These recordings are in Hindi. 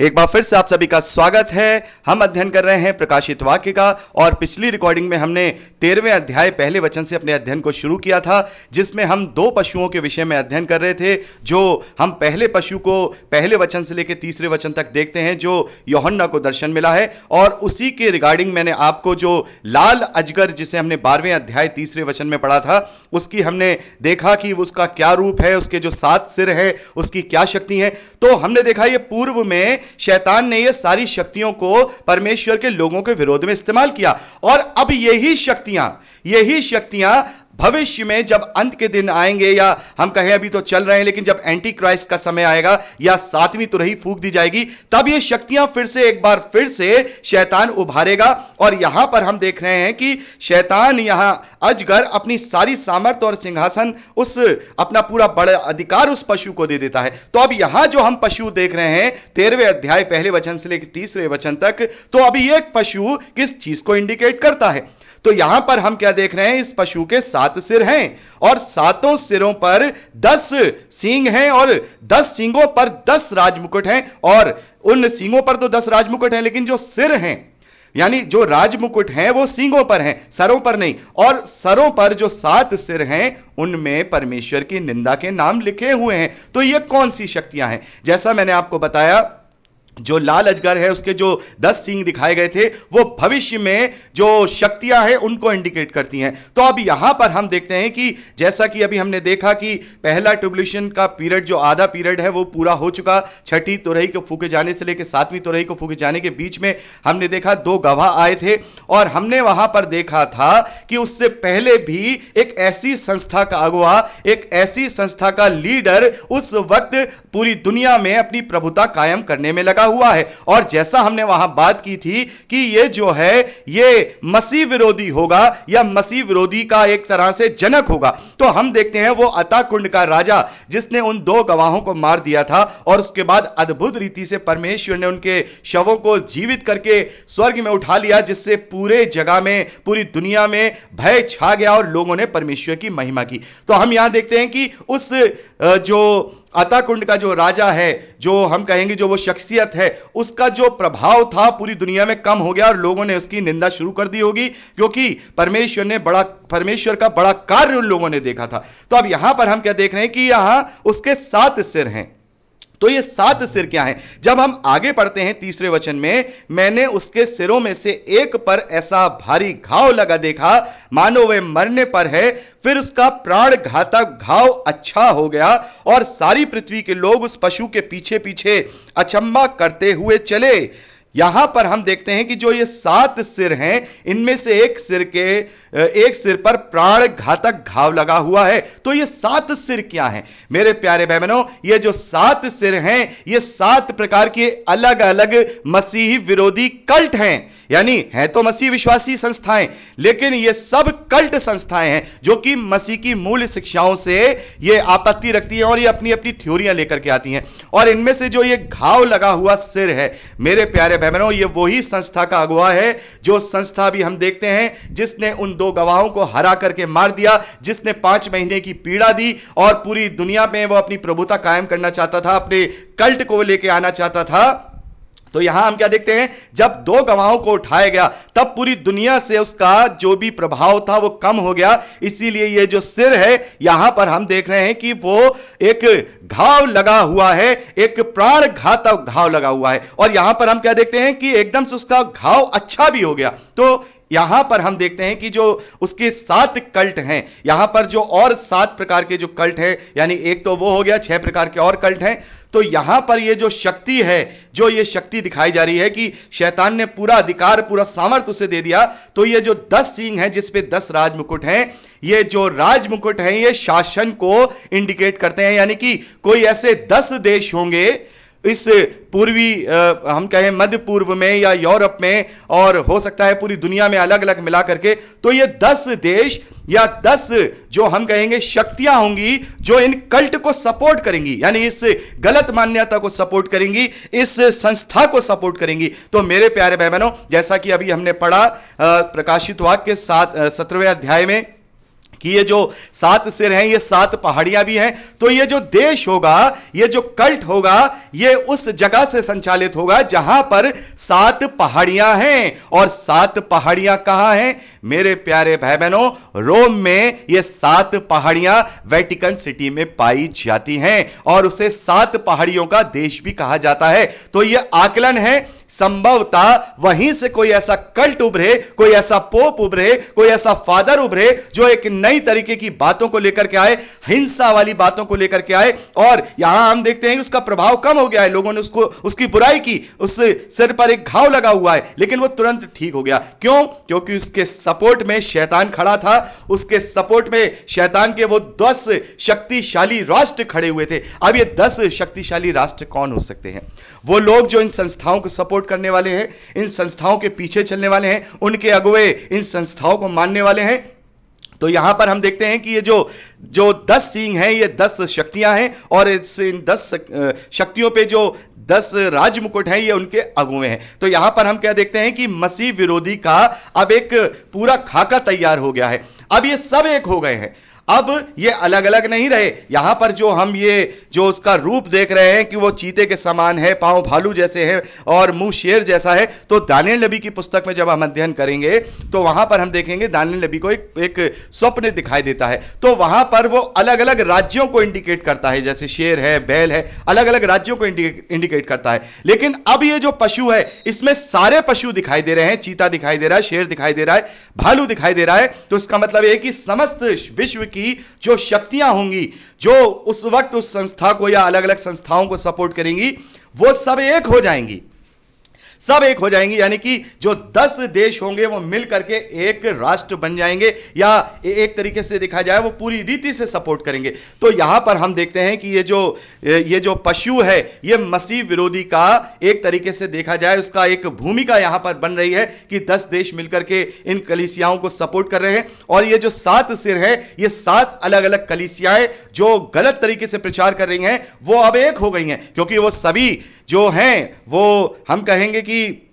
एक बार फिर से आप सभी का स्वागत है। हम अध्ययन कर रहे हैं प्रकाशित वाक्य का और पिछली रिकॉर्डिंग में हमने 13वें अध्याय पहले वचन से अपने अध्ययन को शुरू किया था, जिसमें हम दो पशुओं के विषय में अध्ययन कर रहे थे। जो हम पहले पशु को पहले वचन से लेकर तीसरे वचन तक देखते हैं, जो यूहन्ना को दर्शन मिला है, और उसी के रिगार्डिंग मैंने आपको जो लाल अजगर जिसे हमने 12वें अध्याय तीसरे वचन में पढ़ा था, उसकी हमने देखा कि उसका क्या रूप है, उसके जो 7 सिर है उसकी क्या शक्ति है। तो हमने देखा ये पूर्व में शैतान ने ये सारी शक्तियों को परमेश्वर के लोगों के विरोध में इस्तेमाल किया, और अब यही शक्तियां भविष्य में जब अंत के दिन आएंगे, या हम कहें अभी तो चल रहे हैं, लेकिन जब एंटी क्राइस्ट का समय आएगा या 7वीं तुरही फूंक दी जाएगी, तब ये शक्तियां फिर से एक बार फिर से शैतान उभारेगा। और यहां पर हम देख रहे हैं कि शैतान यहां अजगर अपनी सारी सामर्थ और सिंहासन, उस अपना पूरा बड़ा अधिकार उस पशु को दे देता है। तो अब यहां जो हम पशु देख रहे हैं 13वें अध्याय पहले वचन से लेकर तीसरे वचन तक, तो अभी एक पशु किस चीज को इंडिकेट करता है? तो यहां पर हम क्या देख रहे हैं? इस पशु के 7 सिर हैं और 7 सिरों पर 10 सींग हैं, और 10 सींगों पर 10 राजमुकुट हैं। और उन सींगों पर तो 10 राजमुकुट हैं, लेकिन जो सिर हैं, यानी जो राजमुकुट हैं, वो सींगों पर हैं, सरों पर नहीं। और सरों पर जो 7 सिर हैं, उनमें परमेश्वर की निंदा के नाम लिखे हुए हैं। तो ये कौन सी शक्तियां हैं? जैसा मैंने आपको बताया, जो लाल अजगर है उसके जो 10 सींग दिखाए गए थे, वो भविष्य में जो शक्तियां हैं उनको इंडिकेट करती हैं। तो अब यहां पर हम देखते हैं कि जैसा कि अभी हमने देखा कि पहला ट्रिब्यूलेशन का पीरियड, जो आधा पीरियड है, वो पूरा हो चुका। 6ठी तुरही को फूके जाने से लेकर 7वीं तुरही को फूके जाने के बीच में हमने देखा 2 गवाह आए थे, और हमने वहां पर देखा था कि उससे पहले भी एक ऐसी संस्था का अगुवा, एक ऐसी संस्था का लीडर उस वक्त पूरी दुनिया में अपनी प्रभुता कायम करने में लगा हुआ है। और जैसा हमने वहां बात की थी कि ये जो है ये मसीह विरोधी होगा, या मसीह विरोधी का एक तरह से जनक होगा। तो हम देखते हैं वो अताकुंड का राजा, जिसने उन 2 गवाहों को मार दिया था, और उसके बाद अद्भुत रीति से परमेश्वर ने उनके शवों को जीवित करके स्वर्ग में उठा लिया, जिससे पूरे जगह में, पूरी दुनिया में भय छा गया और लोगों ने परमेश्वर की महिमा की। तो हम यहां देखते हैं कि उस जो अताकुंड का जो राजा है, जो हम कहेंगे जो वो शख्सियत है, उसका जो प्रभाव था पूरी दुनिया में कम हो गया, और लोगों ने उसकी निंदा शुरू कर दी होगी, क्योंकि परमेश्वर का बड़ा कार्य उन लोगों ने देखा था। तो अब यहां पर हम क्या देख रहे हैं कि यहां उसके 7 सिर हैं। तो ये 7 सिर क्या हैं? जब हम आगे पढ़ते हैं तीसरे वचन में, मैंने उसके सिरों में से एक पर ऐसा भारी घाव लगा देखा, मानो वह मरने पर है। फिर उसका प्राण घातक घाव अच्छा हो गया, और सारी पृथ्वी के लोग उस पशु के पीछे पीछे अचंभा करते हुए चले। यहां पर हम देखते हैं कि जो ये 7 सिर हैं, इनमें से एक सिर पर प्राण घातक घाव लगा हुआ है। तो ये 7 सिर क्या हैं? मेरे प्यारे भाई बहनों, ये जो 7 सिर हैं, ये 7 प्रकार के अलग अलग मसीही विरोधी कल्ट हैं। यानी है तो मसीह विश्वासी संस्थाएं, लेकिन ये सब कल्ट संस्थाएं हैं जो कि मसीह की मूल शिक्षाओं से ये आपत्ति रखती हैं, और ये अपनी अपनी थ्योरियां लेकर के आती हैं। और इनमें से जो ये घाव लगा हुआ सिर है, मेरे प्यारे भाई बहनों, ये वही संस्था का अगुवा है, जो संस्था भी हम देखते हैं जिसने उन 2 गवाहों को हरा करके मार दिया, जिसने 5 महीने की पीड़ा दी, और पूरी दुनिया में वो अपनी प्रभुता कायम करना चाहता था, अपने कल्ट को लेके आना चाहता था। तो यहां हम क्या देखते हैं? जब 2 गवाहों को उठाया गया, तब पूरी दुनिया से उसका जो भी प्रभाव था वो कम हो गया। इसीलिए ये जो सिर है, यहां पर हम देख रहे हैं कि वो एक घाव लगा हुआ है, एक प्राण घातक घाव लगा हुआ है। और यहां पर हम क्या देखते हैं कि एकदम से उसका घाव अच्छा भी हो गया। तो यहां पर हम देखते हैं कि जो उसके 7 कल्ट हैं, यहां पर जो और 7 प्रकार के जो कल्ट हैं, यानी एक तो वो हो गया, 6 प्रकार के और कल्ट हैं। तो यहां पर ये जो शक्ति है, जो ये शक्ति दिखाई जा रही है कि शैतान ने पूरा अधिकार, पूरा सामर्थ्य उसे दे दिया। तो ये जो 10 सींग हैं, जिसपे 10 राजमुकुट हैं, ये जो राजमुकुट हैं, ये शासन को इंडिकेट करते हैं। यानी कि कोई ऐसे 10 देश होंगे इस पूर्वी हम कहें मध्य पूर्व में या यूरोप में, और हो सकता है पूरी दुनिया में अलग अलग मिला करके। तो ये 10 देश या 10 जो हम कहेंगे शक्तियां होंगी जो इन कल्ट को सपोर्ट करेंगी, यानी इस गलत मान्यता को सपोर्ट करेंगी, इस संस्था को सपोर्ट करेंगी। तो मेरे प्यारे भाई बहनों, जैसा कि अभी हमने पढ़ा प्रकाशित वाक्य के 17वें अध्याय में कि ये जो 7 सिर हैं, ये 7 पहाड़ियां भी हैं। तो ये जो देश होगा, ये जो कल्ट होगा, ये उस जगह से संचालित होगा जहां पर 7 पहाड़ियां हैं। और 7 पहाड़ियां कहां हैं मेरे प्यारे भाई बहनों? रोम में ये 7 पहाड़ियां वेटिकन सिटी में पाई जाती हैं और उसे 7 पहाड़ियों का देश भी कहा जाता है। तो ये आकलन है, संभवतः वहीं से कोई ऐसा कल्ट उभरे, कोई ऐसा पोप उभरे, कोई ऐसा फादर उभरे जो एक नई तरीके की बातों को लेकर के आए, हिंसा वाली बातों को लेकर के आए। और यहां हम देखते हैं कि उसका प्रभाव कम हो गया है, लोगों ने उसकी बुराई की, उस सिर पर एक घाव लगा हुआ है, लेकिन वो तुरंत ठीक हो गया। क्यों? क्योंकि उसके सपोर्ट में शैतान खड़ा था, उसके सपोर्ट में शैतान के वो 10 शक्तिशाली राष्ट्र खड़े हुए थे। अब ये 10 शक्तिशाली राष्ट्र कौन हो सकते हैं? वो लोग जो इन संस्थाओं को सपोर्ट करने वाले हैं, इन संस्थाओं के पीछे चलने वाले हैं, उनके अगुवे इन संस्थाओं को मानने वाले हैं। तो यहां पर हम देखते हैं कि ये जो 10 सींग हैं, ये 10 शक्तियां हैं और इन 10 शक्तियों पे जो 10 राजमुकुट हैं, ये उनके अगुवे हैं। तो यहां पर हम क्या देखते हैं कि मसीह विरोधी का अब एक पूरा खाका तैयार हो गया है। अब ये सब एक हो गए हैं, अब ये अलग अलग नहीं रहे। यहां पर जो उसका रूप देख रहे हैं कि वो चीते के समान है, पांव भालू जैसे है और मुंह शेर जैसा है। तो दानिएल नबी की पुस्तक में जब हम अध्ययन करेंगे तो वहां पर हम देखेंगे दानिएल नबी को एक स्वप्न दिखाई देता है। तो वहां पर वो अलग अलग राज्यों को इंडिकेट करता है, जैसे शेर है, बैल है, अलग अलग राज्यों को इंडिकेट करता है। लेकिन अब ये जो पशु है, इसमें सारे पशु दिखाई दे रहे हैं, चीता दिखाई दे रहा है, शेर दिखाई दे रहा है, भालू दिखाई दे रहा है। तो इसका मतलब है कि समस्त विश्व की जो शक्तियां होंगी, जो उस वक्त उस संस्था को या अलग अलग संस्थाओं को सपोर्ट करेंगी, वो सब एक हो जाएंगी, सब एक हो जाएंगी। यानी कि जो 10 देश होंगे वो मिल करके एक राष्ट्र बन जाएंगे, या एक तरीके से देखा जाए वो पूरी रीति से सपोर्ट करेंगे। तो यहां पर हम देखते हैं कि ये जो पशु है, ये मसीह विरोधी का एक तरीके से देखा जाए उसका एक भूमिका यहां पर बन रही है कि 10 देश मिलकर के इन कलीसियाओं को सपोर्ट कर रहे हैं। और ये जो 7 सिर है, ये 7 अलग अलग कलीसियाएं जो गलत तरीके से प्रचार कर रही हैं, वो अब एक हो गई हैं, क्योंकि वो सभी जो हैं वो हम कहेंगे कि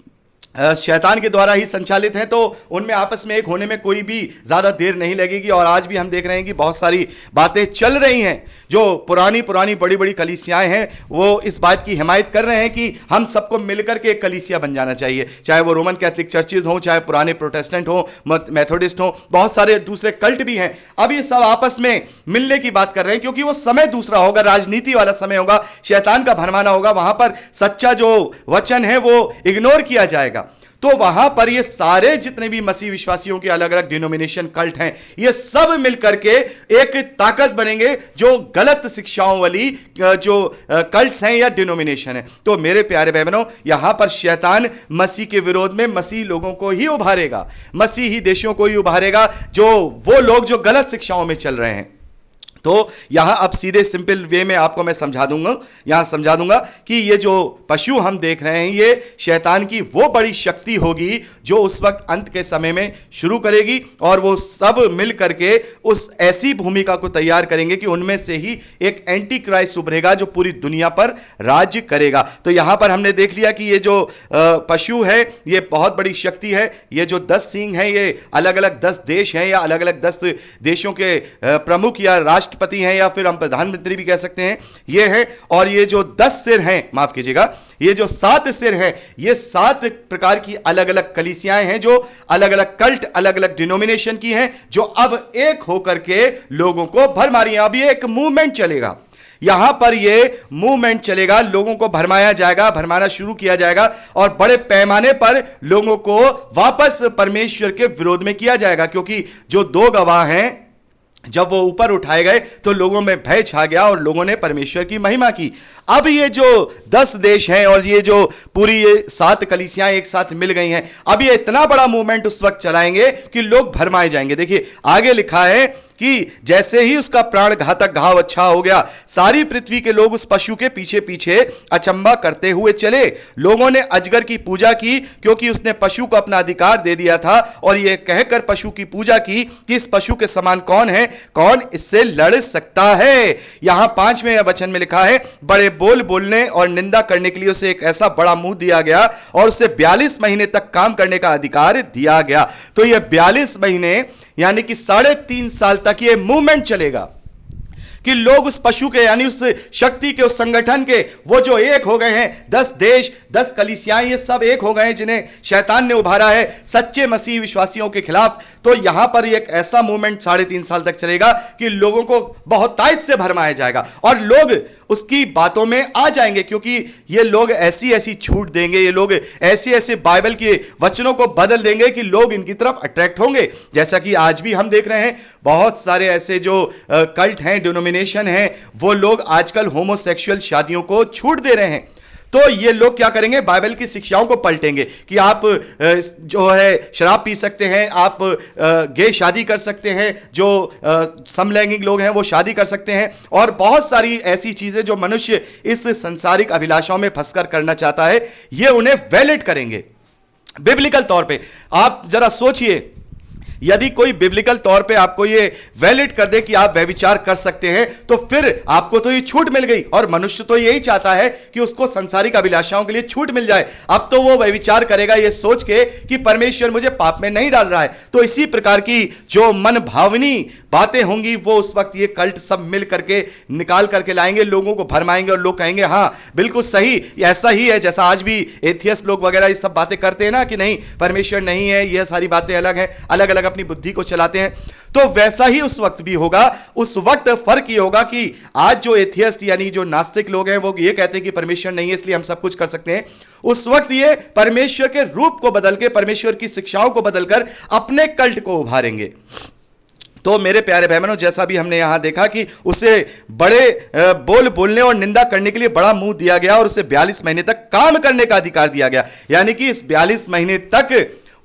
शैतान के द्वारा ही संचालित हैं। तो उनमें आपस में एक होने में कोई भी ज्यादा देर नहीं लगेगी। और आज भी हम देख रहे हैं कि बहुत सारी बातें चल रही हैं, जो पुरानी बड़ी बड़ी कलीसियाएं हैं, वो इस बात की हिमायत कर रहे हैं कि हम सबको मिलकर के एक कलीसिया बन जाना चाहिए, चाहे वो रोमन कैथोलिक चर्चेज हो, चाहे पुराने प्रोटेस्टेंट हो, मेथोडिस्ट हो, बहुत सारे दूसरे कल्ट भी हैं। अब ये सब आपस में मिलने की बात कर रहे हैं, क्योंकि वो समय दूसरा होगा, राजनीति वाला समय होगा, शैतान का भरमाना होगा, वहां पर सच्चा जो वचन है वो इग्नोर किया जाएगा। तो वहां पर ये सारे जितने भी मसीह विश्वासियों के अलग अलग डिनोमिनेशन कल्ट हैं, ये सब मिलकर के एक ताकत बनेंगे जो गलत शिक्षाओं वाली जो कल्ट्स हैं या डिनोमिनेशन है। तो मेरे प्यारे भाई बहनों, यहां पर शैतान मसीह के विरोध में मसीह लोगों को ही उभारेगा, मसीही देशों को ही उभारेगा, जो वो लोग जो गलत शिक्षाओं में चल रहे हैं। तो यहां अब सीधे सिंपल वे में आपको मैं समझा दूंगा कि ये जो पशु हम देख रहे हैं, ये शैतान की वो बड़ी शक्ति होगी जो उस वक्त अंत के समय में शुरू करेगी, और वो सब मिल करके उस ऐसी भूमिका को तैयार करेंगे कि उनमें से ही एक एंटी क्राइस्ट उभरेगा जो पूरी दुनिया पर राज्य करेगा। तो यहां पर हमने देख लिया कि ये जो पशु है, ये बहुत बड़ी शक्ति है। ये जो 10 सींग हैं, ये अलग अलग 10 देश हैं या अलग अलग 10 देशों के प्रमुख या राष्ट्रपति हैं, या फिर हम प्रधानमंत्री भी कह सकते हैं, ये है। और ये जो 10 सिर हैं, माफ कीजिएगा, ये जो 7 सिर हैं, ये 7 प्रकार की अलग अलग कलीसियाएं हैं जो अलग अलग कल्ट, अलग अलग डिनोमिनेशन की हैं, जो अब एक होकर के लोगों को भरमा रही हैं। अब ये एक मूवमेंट चलेगा, यहां पर ये मूवमेंट चलेगा, लोगों को भरमाया जाएगा, भरमाना शुरू किया जाएगा, और बड़े पैमाने पर लोगों को वापस परमेश्वर के विरोध में किया जाएगा। क्योंकि जो 2 गवाह हैं, जब वो ऊपर उठाए गए तो लोगों में भय छा गया और लोगों ने परमेश्वर की महिमा की। अब ये जो 10 देश हैं और ये जो पूरी ये 7 कलीसियां एक साथ मिल गई हैं, अब ये इतना बड़ा मूवमेंट उस वक्त चलाएंगे कि लोग भरमाए जाएंगे। देखिए आगे लिखा है कि जैसे ही उसका प्राण घातक घाव अच्छा हो गया, सारी पृथ्वी के लोग उस पशु के पीछे पीछे अचंभा करते हुए चले। लोगों ने अजगर की पूजा की, क्योंकि उसने पशु को अपना अधिकार दे दिया था, और यह कहकर पशु की पूजा की कि इस पशु के समान कौन है, कौन इससे लड़ सकता है। यहां 5वें वचन में लिखा है, बड़े बोल बोलने और निंदा करने के लिए उसे एक ऐसा बड़ा मुंह दिया गया और उसे 42 महीने तक काम करने का अधिकार दिया गया। तो ये 42 महीने यानी कि 3.5 साल तक ये मूवमेंट चलेगा कि लोग उस पशु के यानी उस शक्ति के, उस संगठन के, वो जो एक हो गए हैं, 10 देश, 10 कलीसियाएं, ये सब एक हो गए हैं जिन्हें शैतान ने उभारा है सच्चे मसीह विश्वासियों के खिलाफ। तो यहां पर एक ऐसा मूवमेंट 3.5 साल तक चलेगा कि लोगों को बहुतायत से भरमाया जाएगा और लोग उसकी बातों में आ जाएंगे, क्योंकि ये लोग ऐसी ऐसी छूट देंगे, ये लोग ऐसे ऐसे बाइबल के वचनों को बदल देंगे कि लोग इनकी तरफ अट्रैक्ट होंगे। जैसा कि आज भी हम देख रहे हैं, बहुत सारे ऐसे जो कल्ट हैं, डिनोमिनेशन हैं, वो लोग आजकल होमोसेक्सुअल शादियों को छूट दे रहे हैं। तो ये लोग क्या करेंगे, बाइबल की शिक्षाओं को पलटेंगे कि आप जो है शराब पी सकते हैं, आप गे शादी कर सकते हैं, जो समलैंगिक लोग हैं वो शादी कर सकते हैं, और बहुत सारी ऐसी चीजें जो मनुष्य इस संसारिक अभिलाषाओं में फंसकर करना चाहता है, ये उन्हें वैलिड करेंगे बिब्लिकल तौर पे। आप जरा सोचिए, यदि कोई बिब्लिकल तौर पे आपको ये वैलिड कर दे कि आप व्यभिचार कर सकते हैं, तो फिर आपको तो ये छूट मिल गई। और मनुष्य तो यही चाहता है कि उसको संसारिक अभिलाषाओं के लिए छूट मिल जाए। अब तो वो व्यभिचार करेगा ये सोच के कि परमेश्वर मुझे पाप में नहीं डाल रहा है। तो इसी प्रकार की जो मन भावनी बातें होंगी, वो उस वक्त ये कल्ट सब मिल करके निकाल करके लाएंगे, लोगों को भरमाएंगे और लोग कहेंगे हाँ बिल्कुल सही, ऐसा ही है। जैसा आज भी एथियस्ट लोग वगैरह ये सब बातें करते हैं ना कि नहीं परमेश्वर नहीं है, ये सारी बातें अलग है, अलग अलग अपनी बुद्धि को चलाते हैं। तो वैसा ही उस वक्त भी होगा। उस वक्त फर्क ये होगा कि आज जो एथियस्ट यानी जो नास्तिक लोग हैं वो ये कहते हैं कि परमेश्वर नहीं है इसलिए हम सब कुछ कर सकते हैं। उस वक्त ये परमेश्वर के रूप को बदल के, परमेश्वर की शिक्षाओं को बदलकर अपने कल्ट को उभारेंगे। तो मेरे प्यारे बहनों, जैसा भी हमने यहां देखा कि उसे बड़े बोल बोलने और निंदा करने के लिए बड़ा मुंह दिया गया और उसे 42 महीने तक काम करने का अधिकार दिया गया। यानी कि इस 42 महीने तक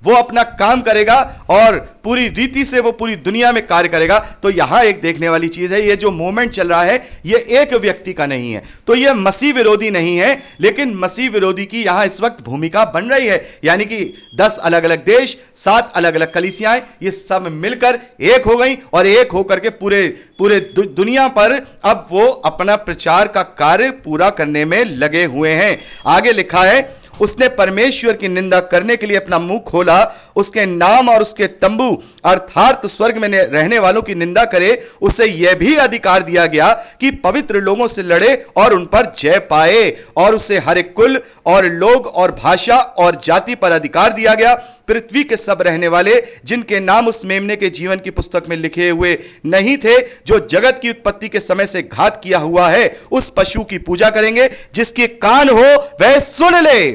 वो अपना काम करेगा और पूरी रीति से वो पूरी दुनिया में कार्य करेगा। तो यहां एक देखने वाली चीज है, ये जो मूवमेंट चल रहा है ये एक व्यक्ति का नहीं है, तो ये मसीह विरोधी नहीं है, लेकिन मसीह विरोधी की यहां इस वक्त भूमिका बन रही है। यानी कि 10 अलग अलग देश, 7 अलग अलग कलीसियाएं, ये सब मिलकर एक हो गई और एक होकर के पूरे दुनिया पर अब वो अपना प्रचार का कार्य पूरा करने में लगे हुए हैं। आगे लिखा है, उसने परमेश्वर की निंदा करने के लिए अपना मुंह खोला, उसके नाम और उसके तंबू अर्थात स्वर्ग में रहने वालों की निंदा करे। उसे यह भी अधिकार दिया गया कि पवित्र लोगों से लड़े और उन पर जय पाए, और उसे हर एक कुल और लोग और भाषा और जाति पर अधिकार दिया गया। पृथ्वी के सब रहने वाले जिनके नाम उस मेमने के जीवन की पुस्तक में लिखे हुए नहीं थे, जो जगत की उत्पत्ति के समय से घात किया हुआ है, उस पशु की पूजा करेंगे। जिसके कान हो वह सुन ले।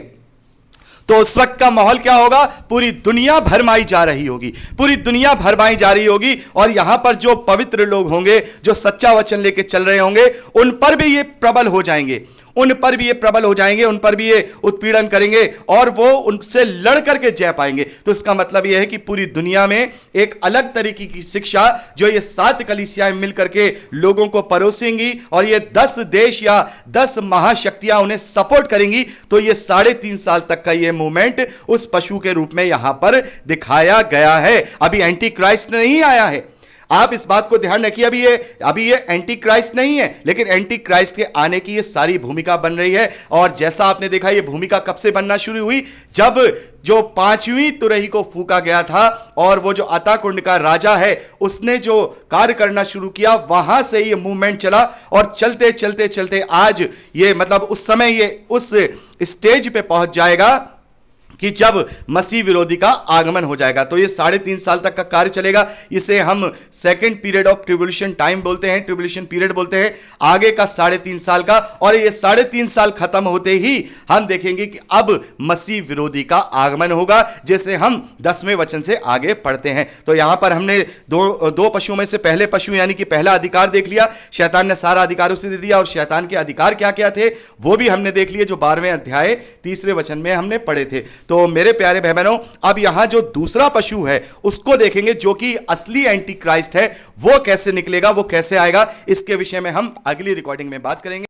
तो उस वक्त का माहौल क्या होगा, पूरी दुनिया भरमाई जा रही होगी, पूरी दुनिया भरमाई जा रही होगी। और यहां पर जो पवित्र लोग होंगे, जो सच्चा वचन लेके चल रहे होंगे, उन पर भी ये प्रबल हो जाएंगे, उन पर भी ये प्रबल हो जाएंगे, उन पर भी ये उत्पीड़न करेंगे और वो उनसे लड़ करके जय पाएंगे। तो इसका मतलब यह है कि पूरी दुनिया में एक अलग तरीके की शिक्षा जो ये 7 कलीसियाएं मिलकर के लोगों को परोसेंगी और ये 10 देश या 10 महाशक्तियां उन्हें सपोर्ट करेंगी। तो ये 3.5 साल तक का ये मूवमेंट उस पशु के रूप में यहां पर दिखाया गया है। अभी एंटी क्राइस्ट नहीं आया है, आप इस बात को ध्यान रखिए। अभी ये एंटी क्राइस्ट नहीं है, लेकिन एंटी क्राइस्ट के आने की ये सारी भूमिका बन रही है। और जैसा आपने देखा, ये भूमिका कब से बनना शुरू हुई, जब जो 5वीं तुरही को फूका गया था और वो जो अता कुंड का राजा है उसने जो कार्य करना शुरू किया, वहां से ये मूवमेंट चला और चलते चलते चलते आज ये मतलब उस समय ये उस स्टेज पे पहुंच जाएगा कि जब मसीह विरोधी का आगमन हो जाएगा। तो ये 3.5 साल तक का कार्य चलेगा। इसे हम second period of tribulation time बोलते हैं, ट्रिब्यूलेशन पीरियड बोलते हैं, आगे का 3.5 साल का। और ये 3.5 साल खत्म होते ही हम देखेंगे कि अब मसीह विरोधी का आगमन होगा, जैसे हम 10वें वचन से आगे पढ़ते हैं। तो यहां पर हमने दो पशुओं में से पहले पशु यानी कि पहला अधिकार देख लिया, शैतान ने सारा अधिकार उसे दे दिया। और शैतान के अधिकार क्या क्या थे वो भी हमने देख लिए, जो 12वें अध्याय 3 वचन में हमने पढ़े थे। तो मेरे प्यारे भाई बहनों, अब यहां जो दूसरा पशु है उसको देखेंगे, जो कि असली एंटी क्राइस्ट है। वो कैसे निकलेगा, वो कैसे आएगा, इसके विषय में हम अगली रिकॉर्डिंग में बात करेंगे।